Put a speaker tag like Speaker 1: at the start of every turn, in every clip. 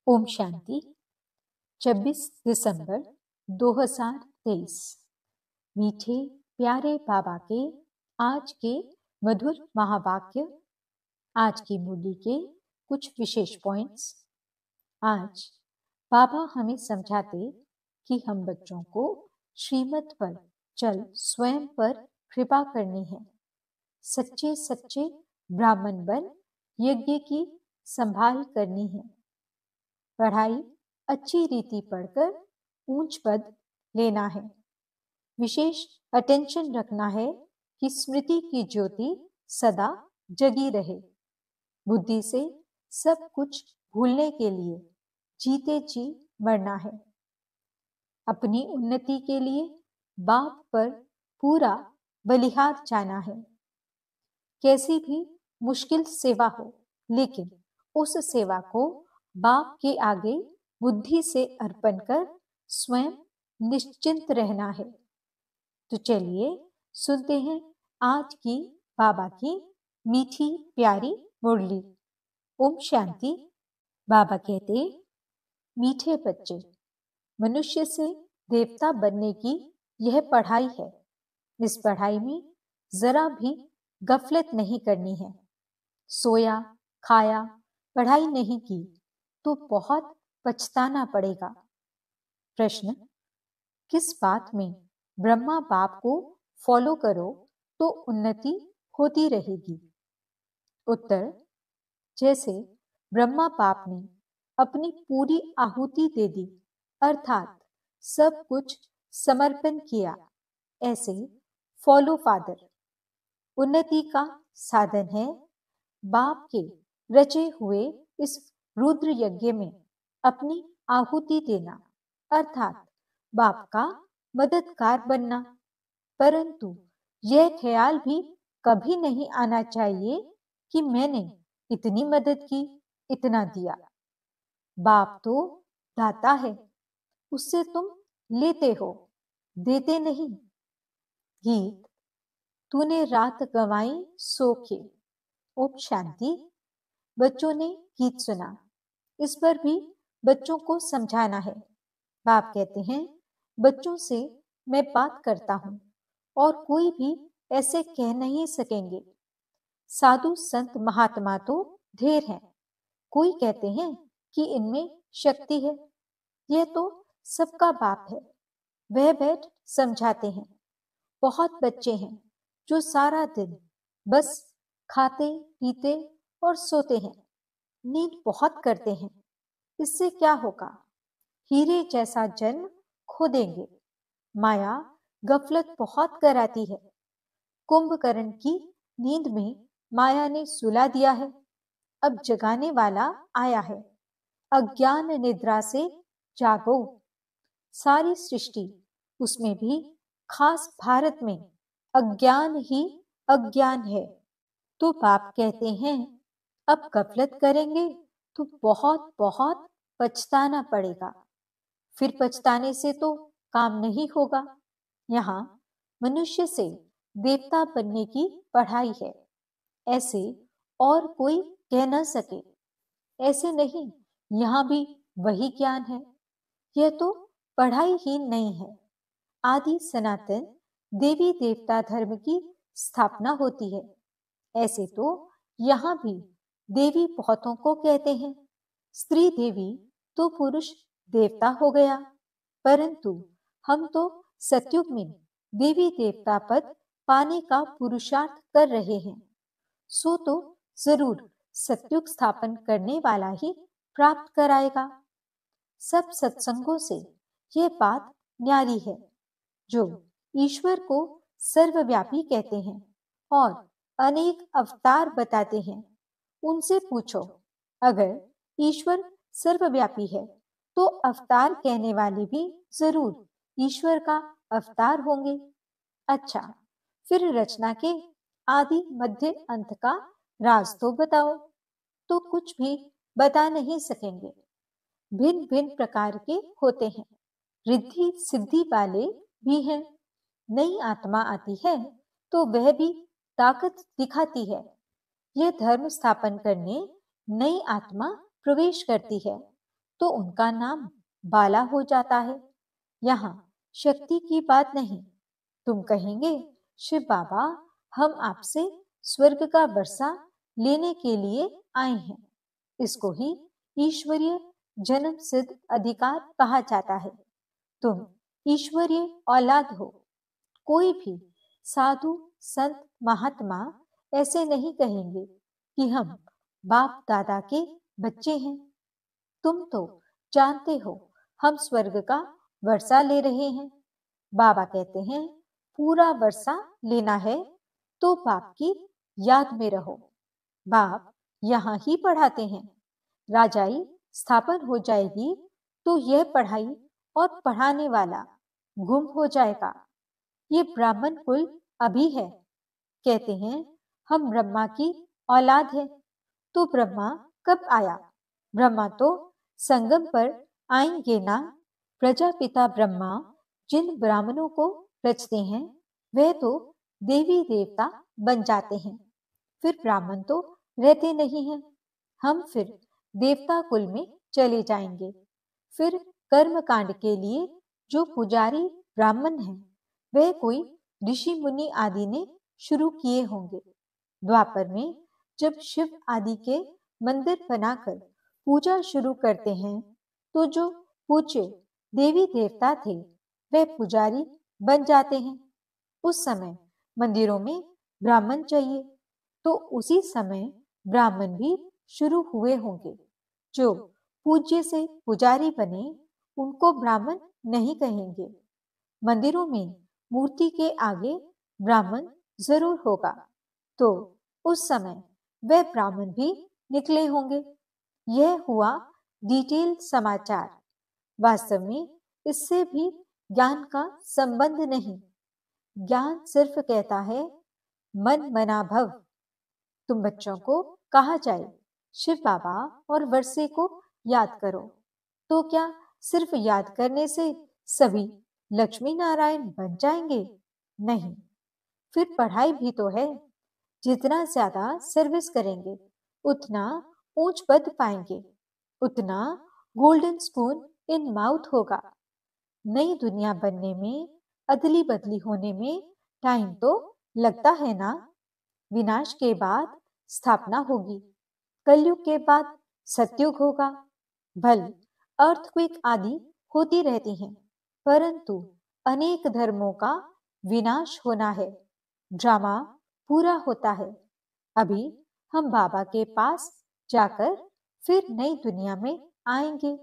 Speaker 1: ओम शांति। 26 दिसंबर 2023। मीठे प्यारे बाबा के आज के मधुर महावाक्य, आज की मुरली के कुछ विशेष पॉइंट्स। आज बाबा हमें समझाते कि हम बच्चों को श्रीमत पर चल स्वयं पर कृपा करनी है। सच्चे सच्चे ब्राह्मण बन यज्ञ की संभाल करनी है। पढ़ाई अच्छी रीति पढ़कर ऊंच पद लेना है। विशेष अटेंशन रखना है कि स्मृति की ज्योति सदा जगी रहे। बुद्धि से सब कुछ भूलने के लिए जीते जी मरना है। अपनी उन्नति के लिए बाप पर पूरा बलिहार जाना है। कैसी भी मुश्किल सेवा हो, लेकिन उस सेवा को बाप के आगे बुद्धि से अर्पण कर स्वयं निश्चिंत रहना है। तो चलिए सुनते हैं आज की बाबा की मीठी प्यारी मुरली। ओम शांति। बाबा कहते, मीठे बच्चे, मनुष्य से देवता बनने की यह पढ़ाई है। इस पढ़ाई में जरा भी गफलत नहीं करनी है। सोया खाया पढ़ाई नहीं की तो बहुत पछताना पड़ेगा। प्रश्न, किस बात में ब्रह्मा बाप को फॉलो करो तो उन्नति होती रहेगी? उत्तर, जैसे ब्रह्मा बाप ने अपनी पूरी आहुति दे दी, अर्थात सब कुछ समर्पण किया, ऐसे फॉलो फादर उन्नति का साधन है। बाप के रचे हुए इस रुद्र यज्ञ में अपनी आहुति देना, अर्थात बाप का मददगार बनना। परंतु यह ख्याल भी कभी नहीं आना चाहिए कि मैंने इतनी मदद की, इतना दिया। बाप तो दाता है, उससे तुम लेते हो, देते नहीं। गीत, तूने रात गंवाई सो के। ओम शांति। बच्चों ने गीत सुना, इस पर भी बच्चों को समझाना है। बाप कहते हैं, बच्चों से मैं बात करता हूं और कोई भी ऐसे कह नहीं सकेंगे। साधु संत महात्मा तो ढेर हैं, कोई कहते हैं कि इनमें शक्ति है। यह तो सबका बाप है, वह बैठ समझाते हैं। बहुत बच्चे हैं जो सारा दिन बस खाते पीते और सोते हैं, नींद बहुत करते हैं। इससे क्या होगा? हीरे जैसा जन्म खो देंगे। माया गफलत बहुत कराती है। कुंभकर्ण की नींद में माया ने सुला दिया है, अब जगाने वाला आया है। अज्ञान निद्रा से जागो। सारी सृष्टि, उसमें भी खास भारत में अज्ञान ही अज्ञान है। तो बाप कहते हैं, अब गफलत करेंगे तो बहुत बहुत पछताना पड़ेगा। फिर पछताने से तो काम नहीं होगा। यहाँ मनुष्य से देवता बनने की पढ़ाई है, ऐसे और कोई कह न सके। ऐसे नहीं, यहाँ भी वही ज्ञान है। यह तो पढ़ाई ही नहीं है। आदि सनातन देवी देवता धर्म की स्थापना होती है। ऐसे तो यहाँ भी देवी बहुतों को कहते हैं। स्त्री देवी तो पुरुष देवता हो गया। परंतु हम तो सतयुग में देवी देवता पद पाने का पुरुषार्थ कर रहे हैं। सो तो जरूर सतयुग स्थापन करने वाला ही प्राप्त कराएगा। सब सत्संगों से यह बात न्यारी है। जो ईश्वर को सर्वव्यापी कहते हैं और अनेक अवतार बताते हैं, उनसे पूछो, अगर ईश्वर सर्वव्यापी है तो अवतार कहने वाले भी जरूर ईश्वर का अवतार होंगे। अच्छा, फिर रचना के आदि मध्य अंत का राज तो बताओ। तो कुछ भी बता नहीं सकेंगे। भिन्न भिन्न प्रकार के होते हैं। रिद्धि सिद्धि वाले भी हैं। नई आत्मा आती है तो वह भी ताकत दिखाती है। यह धर्म स्थापन करने नई आत्मा प्रवेश करती है तो उनका नाम बाला हो जाता है। यहाँ शक्ति की बात नहीं। तुम कहेंगे, शिव बाबा, हम आपसे स्वर्ग का वर्षा लेने के लिए आए हैं। इसको ही ईश्वरीय जन्म सिद्ध अधिकार कहा जाता है। तुम ईश्वरीय औलाद हो। कोई भी साधु संत महात्मा ऐसे नहीं कहेंगे कि हम बाप दादा के बच्चे हैं। तुम तो जानते हो हम स्वर्ग का वर्षा ले रहे हैं। बाबा कहते हैं, पूरा वर्षा लेना है तो बाप की याद में रहो। बाप यहाँ ही पढ़ाते हैं। राजाई स्थापन हो जाएगी तो यह पढ़ाई और पढ़ाने वाला गुम हो जाएगा। ये ब्राह्मण कुल अभी है। कहते हैं हम ब्रह्मा की औलाद है। तो ब्रह्मा कब आया? ब्रह्मा तो संगम पर आएंगे ना। प्रजापिता ब्रह्मा जिन ब्राह्मणों को रचते हैं वह तो देवी देवता बन जाते हैं। फिर ब्राह्मण तो रहते नहीं हैं। हम फिर देवता कुल में चले जाएंगे। फिर कर्म कांड के लिए जो पुजारी ब्राह्मण हैं वह कोई ऋषि मुनि आदि ने शुरू किए होंगे। द्वापर में जब शिव आदि के मंदिर बनाकर पूजा शुरू करते हैं तो जो पूज्य देवी देवता थे वह पुजारी बन जाते हैं। उस समय मंदिरों में ब्राह्मण चाहिए तो उसी समय ब्राह्मण भी शुरू हुए होंगे। जो पूज्य से पुजारी बने उनको ब्राह्मण नहीं कहेंगे। मंदिरों में मूर्ति के आगे ब्राह्मण जरूर होगा तो उस समय वह ब्राह्मण भी निकले होंगे। यह हुआ डिटेल समाचार। वास्तव में इससे भी ज्ञान का संबंध नहीं। ज्ञान सिर्फ कहता है मन मना भव। तुम बच्चों को कहा जाए शिव बाबा और वर्षे को याद करो तो क्या सिर्फ याद करने से सभी लक्ष्मी नारायण बन जाएंगे? नहीं। फिर पढ़ाई भी तो है। जितना ज्यादा सर्विस करेंगे उतना ऊंच पद पाएंगे, उतना गोल्डन स्पून इन माउथ होगा। नई दुनिया बनने में, अदली बदली होने में टाइम तो लगता है ना। विनाश के बाद स्थापना होगी। कलयुग के बाद सतयुग होगा। भल अर्थक्वेक आदि होती रहती हैं, परंतु अनेक धर्मों का विनाश होना है। ड्रामा पूरा होता है। अभी हम बाबा के पास जाकर फिर नई दुनिया में आएंगे।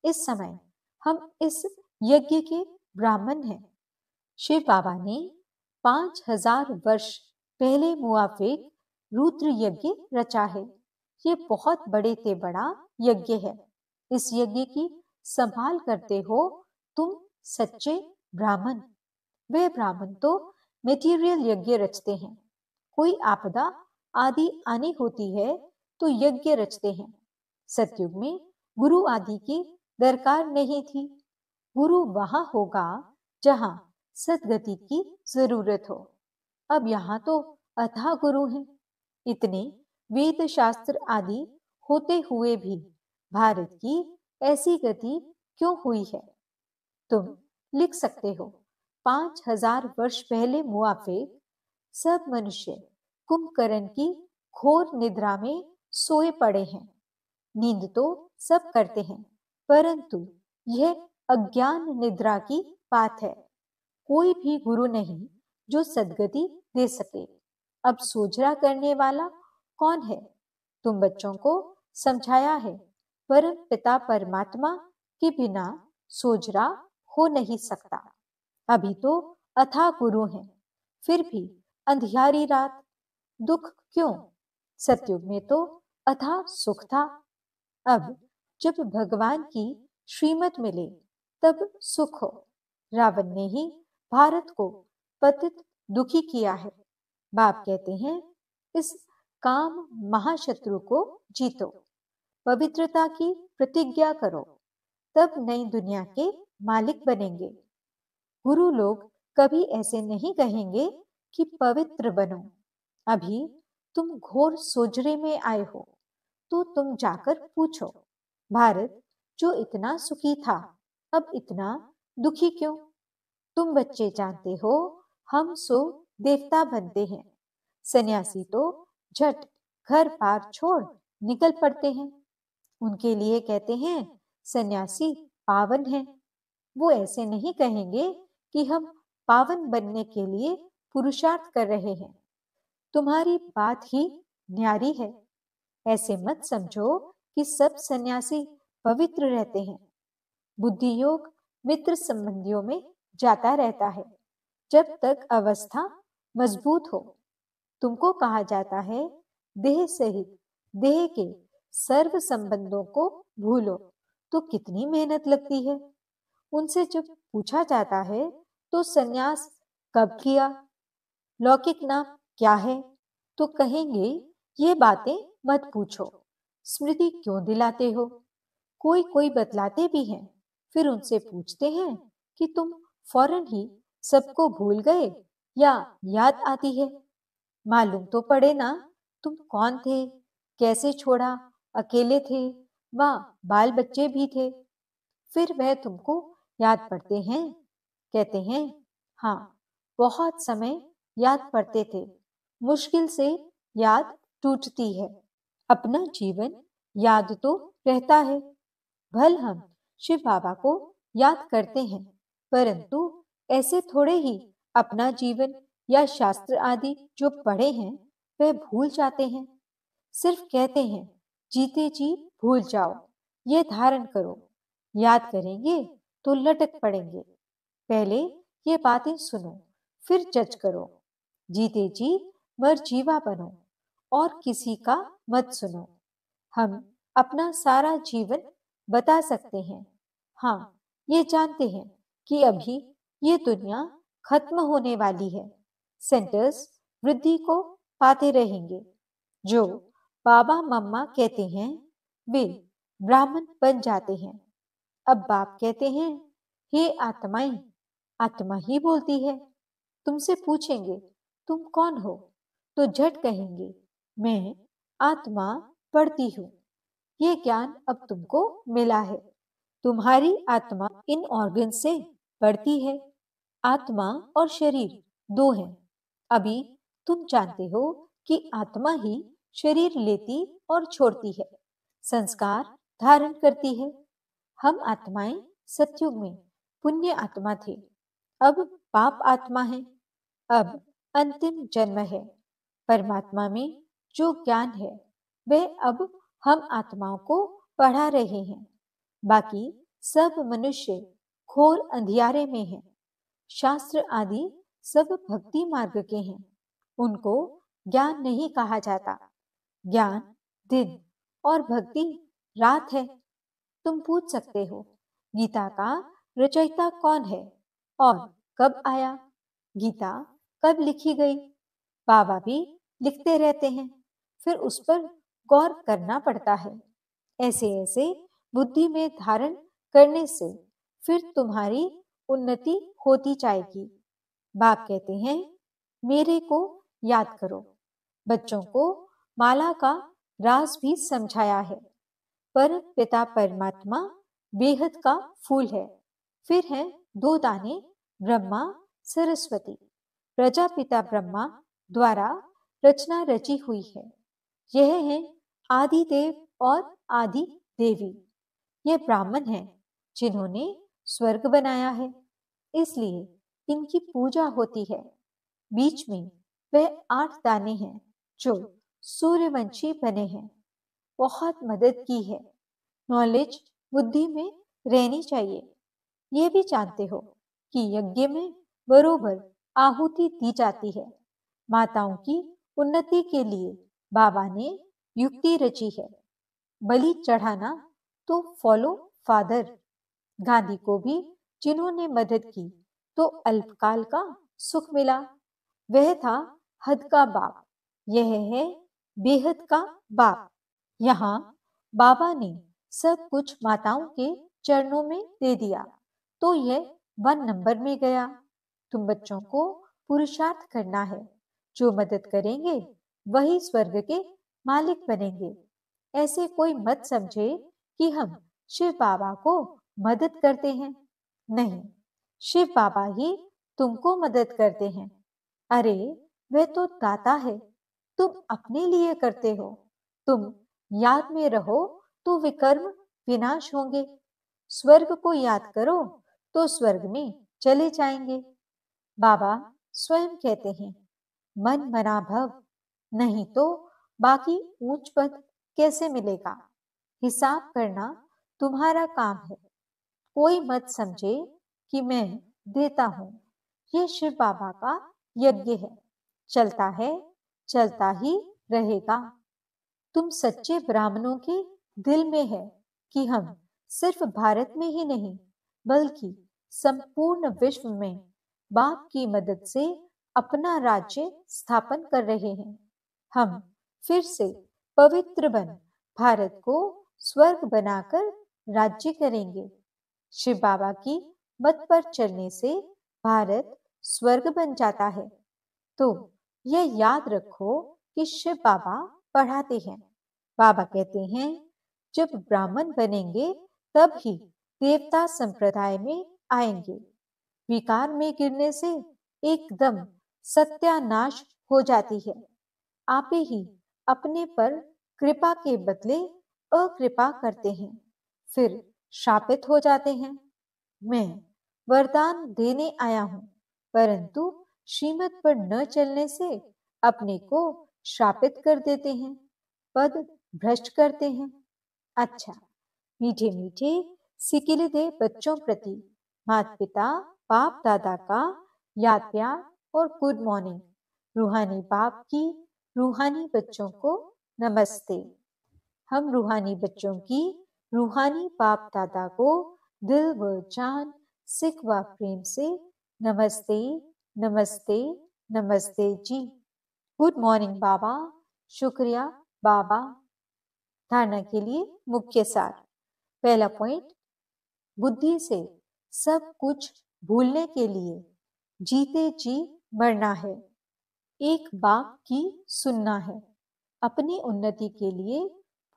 Speaker 1: इस समय हम इस यज्ञ के ब्राह्मण हैं। शिव बाबा ने 5000 वर्ष पहले मुआफिक रुद्र यज्ञ रचा है। ये बहुत बड़े ते बड़ा यज्ञ है। इस यज्ञ की संभाल करते हो तुम सच्चे ब्राह्मण। वे ब्राह्मण तो मेटीरियल यज्ञ रचते हैं। कोई आपदा आदि आनी होती है तो यज्ञ रचते हैं। सतयुग में गुरु आदि की दरकार नहीं थी। गुरु वहां होगा जहां सदगति की जरूरत हो। अब यहाँ तो अथाह गुरु हैं। इतने वेद शास्त्र आदि होते हुए भी भारत की ऐसी गति क्यों हुई है? तुम लिख सकते हो 5000 वर्ष पहले मुआफिक सब मनुष्य कुंभकर्ण की घोर निद्रा में सोए पड़े हैं। नींद तो सब करते हैं, परंतु यह अज्ञान निद्रा की बात है। कोई भी गुरु नहीं जो सदगति दे सके। अब सोजरा करने वाला कौन है? तुम बच्चों को समझाया है, परम पिता परमात्मा के बिना सोजरा हो नहीं सकता। अभी तो अथाह गुरु हैं, फिर भी अंधियारी रात, दुख क्यों? सतयुग में तो अथाह सुख था। अब जब भगवान की श्रीमत मिले तब सुख हो। रावण ने ही भारत को पतित दुखी किया है। बाप कहते हैं इस काम महाशत्रु को जीतो, पवित्रता की प्रतिज्ञा करो, तब नई दुनिया के मालिक बनेंगे। गुरु लोग कभी ऐसे नहीं कहेंगे कि पवित्र बनो। अभी तुम घोर सोजरे में आए हो तो तुम जाकर पूछो, भारत जो इतना सुखी था अब इतना दुखी क्यों? तुम बच्चे जानते हो हम सो देवता बनते हैं, सन्यासी तो झट घर बार छोड़ निकल पड़ते हैं। उनके लिए कहते हैं सन्यासी पावन है। वो ऐसे नहीं कहेंगे कि हम पावन बनने के लिए पुरुषार्थ कर रहे हैं। तुम्हारी बात ही न्यारी है। ऐसे मत समझो कि सब सन्यासी पवित्र रहते हैं। बुद्धि योग मित्र संबंधियों में जाता रहता है जब तक अवस्था मजबूत हो। तुमको कहा जाता है देह सहित देह के सर्व संबंधों को भूलो, तो कितनी मेहनत लगती है। उनसे जब पूछा जाता है तो सन्यास कब किया, लौकिक नाम क्या है, तो कहेंगे ये बातें मत पूछो, स्मृति क्यों दिलाते हो। कोई कोई बतलाते भी हैं। फिर उनसे पूछते हैं कि तुम फौरन ही सबको भूल गए या याद आती है। मालूम तो पड़े ना, तुम कौन थे, कैसे छोड़ा, अकेले थे, वह बाल बच्चे भी थे। फिर वह तुमको याद पड़ते हैं, कहते हैं हाँ बहुत समय याद पड़ते थे, मुश्किल से याद टूटती है। अपना जीवन याद तो रहता है। भल हम शिव बाबा को याद करते हैं, परंतु ऐसे थोड़े ही अपना जीवन या शास्त्र आदि जो पढ़े हैं वह भूल जाते हैं। सिर्फ कहते हैं जीते जी भूल जाओ, ये धारण करो, याद करेंगे तो लटक पड़ेंगे। पहले ये बातें सुनो, फिर जज करो। जीते जी मर जीवा बनो और किसी का मत सुनो। हम अपना सारा जीवन बता सकते हैं। हाँ, ये जानते हैं कि अभी ये दुनिया खत्म होने वाली है। सेंटर्स वृद्धि को पाते रहेंगे। जो बाबा मम्मा कहते हैं वे ब्राह्मण बन जाते हैं। अब बाप कहते हैं हे आत्माएं, आत्मा ही बोलती है। तुमसे पूछेंगे तुम कौन हो, तो झट कहेंगे मैं आत्मा पढ़ती हूँ। ये ज्ञान अब तुमको मिला है। तुम्हारी आत्मा इन ऑर्गन से बढ़ती है। आत्मा और शरीर दो हैं। अभी तुम जानते हो कि आत्मा ही शरीर लेती और छोड़ती है, संस्कार धारण करती है। हम आत्माएं सतयुग में पुण्य आत्मा थे, अब पाप आत्मा है। अब अंतिम जन्म है। परमात्मा में जो ज्ञान है वह अब हम आत्माओं को पढ़ा रहे हैं। बाकी सब मनुष्य घोर अंधियारे में हैं। शास्त्र आदि सब भक्ति मार्ग के हैं। उनको ज्ञान नहीं कहा जाता। ज्ञान दिन और भक्ति रात है। तुम पूछ सकते हो गीता का रचयिता कौन है और कब आया, गीता कब लिखी गई। बाबा भी लिखते रहते हैं, फिर उस पर गौर करना पड़ता है। ऐसे ऐसे बुद्धि में धारण करने से फिर तुम्हारी उन्नति होती जाएगी। बाप कहते हैं मेरे को याद करो। बच्चों को माला का राज भी समझाया है। पर पिता परमात्मा बेहद का फूल है। फिर है दो दाने ब्रह्मा सरस्वती। प्रजापिता ब्रह्मा द्वारा रचना रची हुई है। यह है आदि देव और आदि देवी। ये ब्राह्मण हैं जिन्होंने स्वर्ग बनाया है, इसलिए इनकी पूजा होती है। बीच में वह 8 दाने हैं जो सूर्यवंशी बने हैं। बहुत मदद की है। नॉलेज बुद्धि में रहनी चाहिए। ये भी जानते हो कि यज्ञ में बरोबर आहुति दी जाती है। माताओं की उन्नति के लिए बाबा ने युक्ति रची है। बलि चढ़ाना तो फॉलो फादर। गांधी को भी जिन्होंने मदद की तो अल्पकाल का सुख मिला। वह था हद का बाप, यह है बेहद का बाप। यहाँ बाबा ने सब कुछ माताओं के चरणों में दे दिया तो यह 1 नंबर में गया। तुम बच्चों को पुरुषार्थ करना है। जो मदद करेंगे वही स्वर्ग के मालिक बनेंगे। ऐसे कोई मत समझे कि हम शिव बाबा को मदद करते हैं? नहीं, शिव बाबा ही तुमको मदद करते हैं। अरे, वह तो दाता है, तुम अपने लिए करते हो। तुम याद में रहो तो विकर्म विनाश होंगे। स्वर्ग को याद करो तो स्वर्ग में चले जाएंगे। बाबा स्वयं कहते हैं, मन मना भव, नहीं तो बाकी ऊंच पद कैसे मिलेगा? हिसाब करना तुम्हारा काम है। कोई मत समझे कि मैं देता हूं। ये शिव बाबा का यज्ञ है, चलता है, चलता ही रहेगा। तुम सच्चे ब्राह्मणों के दिल में है कि हम सिर्फ भारत में ही नहीं, बल्कि संपूर्ण विश्व में बाप की मदद से अपना राज्य स्थापन कर रहे हैं। हम फिर से पवित्र बन भारत को स्वर्ग बनाकर राज्य करेंगे। शिव बाबा की मत पर चलने से भारत स्वर्ग बन जाता है। तो यह याद रखो कि शिव बाबा पढ़ाते हैं। बाबा कहते हैं, जब ब्राह्मण बनेंगे तब ही देवता संप्रदाय में आएंगे। विकार में गिरने से एकदम सत्यानाश हो जाती है। आप ही अपने पर कृपा के बदले अकृपा करते हैं, फिर शापित हो जाते हैं। मैं वरदान देने आया हूं, परंतु श्रीमत पर न चलने से अपने को शापित कर देते हैं, पद भ्रष्ट करते हैं। अच्छा, मीठे मीठे सिकिलदे बच्चों प्रति माता पिता बाप दादा का याद प्यार और गुड मॉर्निंग। रूहानी बाप की रूहानी बच्चों को नमस्ते। हम रूहानी बच्चों की रूहानी बाप दादा को दिल व जान सिख व प्रेम से नमस्ते, नमस्ते, नमस्ते जी। गुड मॉर्निंग बाबा। शुक्रिया बाबा। धारणा के लिए मुख्य सार। पहला पॉइंट, बुद्धि से सब कुछ भूलने के लिए जीते जी मरना है। एक बाप की सुनना है। अपनी उन्नति के लिए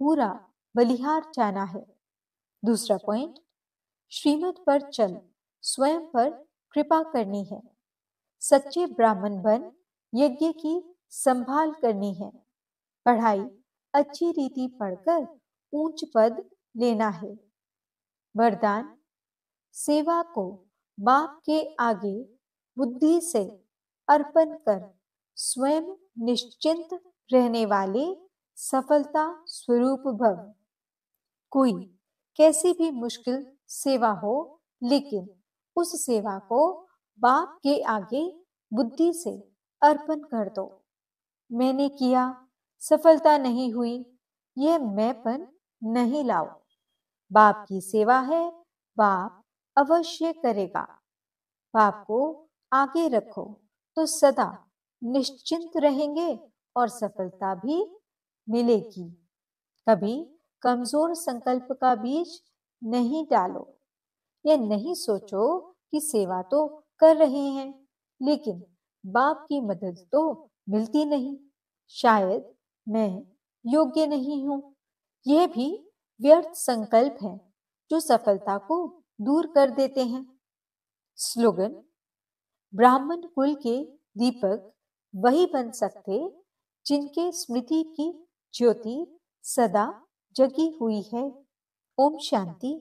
Speaker 1: पूरा बलिहार जाना है। दूसरा पॉइंट, श्रीमत पर चल स्वयं पर कृपा करनी है। सच्चे ब्राह्मण बन यज्ञ की संभाल करनी है। पढ़ाई अच्छी रीति पढ़कर ऊंच पद लेना है। वरदान, सेवा को बाप के आगे बुद्धि से अर्पण कर स्वयं निश्चिंत रहने वाले सफलता स्वरूप भव। कोई कैसी भी मुश्किल सेवा हो, लेकिन उस सेवा को बाप के आगे बुद्धि से अर्पण कर दो। मैंने किया, सफलता नहीं हुई, यह मैंपन नहीं लाओ। बाप की सेवा है, बाप अवश्य करेगा। बाप को आगे रखो तो सदा निश्चिंत रहेंगे और सफलता भी मिलेगी। कभी कमजोर संकल्प का बीज नहीं डालो। यह नहीं सोचो कि सेवा तो कर रहे हैं, लेकिन बाप की मदद तो मिलती नहीं। शायद मैं योग्य नहीं हूं। यह भी व्यर्थ संकल्प है जो सफलता को दूर कर देते हैं। स्लोगन, ब्राह्मण कुल के दीपक वही बन सकते जिनके स्मृति की ज्योति सदा जगी हुई है। ओम शांति।